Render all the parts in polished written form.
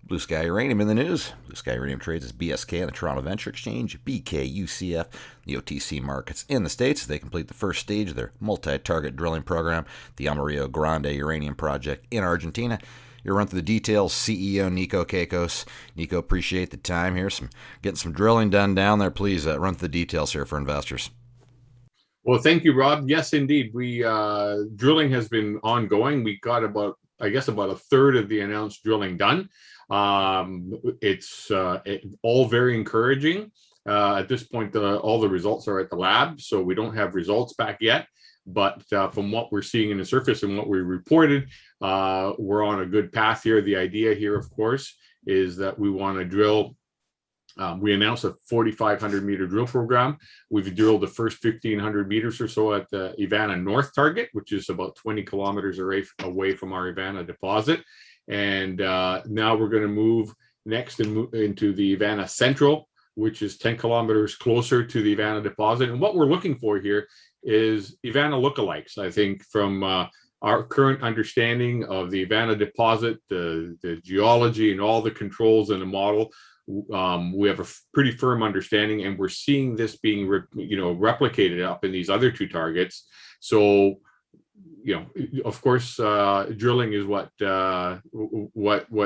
Blue Sky Uranium in the news. Blue Sky Uranium trades as BSK on the Toronto Venture Exchange, BKUCF, the OTC markets in the States. They complete the first stage of their multi-target drilling program, the Amarillo Grande Uranium Project in Argentina. You'll run through the details. CEO Nikolaos Cacos. Nico, appreciate the time here. Getting some drilling done down there. Please run through the details here for investors. Well, thank you, Rob. Yes, indeed. We drilling has been ongoing. We got about a third of the announced drilling done. It's all very encouraging. At this point, all the results are at the lab, so we don't have results back yet. But from what we're seeing in the surface and what we reported, we're on a good path here. The idea here, of course, is that we want to drill. We announced a 4,500 meter drill program. We've drilled the first 1,500 meters or so at the Ivana North target, which is about 20 kilometers away from our Ivana deposit. And now we're going to move next into the Ivana Central, which is 10 kilometers closer to the Ivana deposit. And what we're looking for here is Ivana lookalikes. I think from our current understanding of the Ivana deposit, the geology and all the controls in the model, we have a pretty firm understanding, and we're seeing this being replicated up in these other two targets. So, of course, drilling is what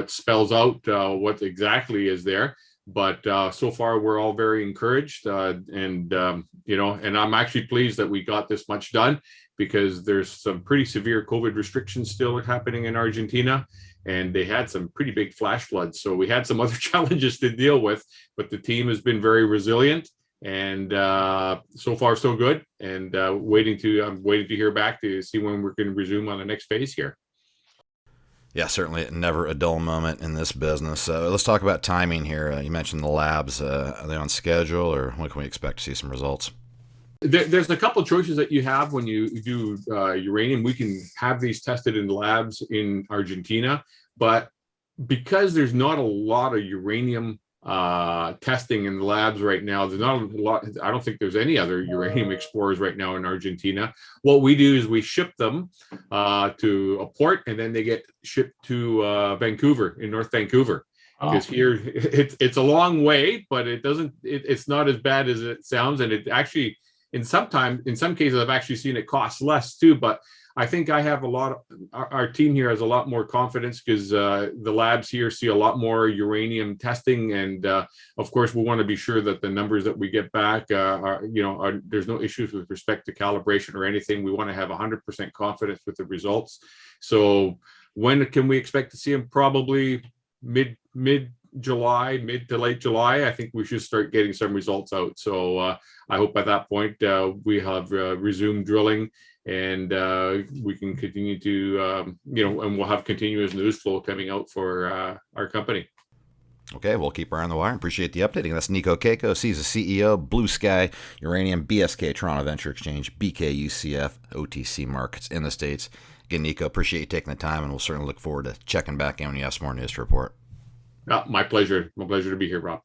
spells out what exactly is there. But so far, we're all very encouraged, and I'm actually pleased that we got this much done, because there's some pretty severe COVID restrictions still happening in Argentina, and they had some pretty big flash floods. So we had some other challenges to deal with, but the team has been very resilient, and so far so good. And I'm waiting to hear back to see when we're going to resume on the next phase here. Yeah, certainly never a dull moment in this business. Let's talk about timing here. You mentioned the labs. Are they on schedule, or when can we expect to see some results? There's a couple of choices that you have when you do uranium. We can have these tested in labs in Argentina, but because there's not a lot of uranium testing in the labs right now, there's not a lot. I don't think there's any other uranium explorers right now in Argentina. What we do is we ship them to a port, and then they get shipped to Vancouver, in North Vancouver. Because here it's a long way, but it's not as bad as it sounds, and it actually, in some cases, I've actually seen it cost less too. But I think our team here has a lot more confidence, because the labs here see a lot more uranium testing, and of course, we want to be sure that the numbers that we get back there's no issues with respect to calibration or anything. We want to have 100% confidence with the results. So when can we expect to see them? Probably mid-July, mid to late July. I think we should start getting some results out. So I hope by that point we have resumed drilling, and we can continue to, and we'll have continuous news flow coming out for our company. Okay, we'll keep our eye on the wire. Appreciate the updating. That's Nikolaos Cacos. He's the CEO, Blue Sky Uranium, BSK, Toronto Venture Exchange, BKUCF, OTC markets in the States. Again, Nico, appreciate you taking the time, and we'll certainly look forward to checking back in when you have some more news to report. My pleasure. My pleasure to be here, Rob.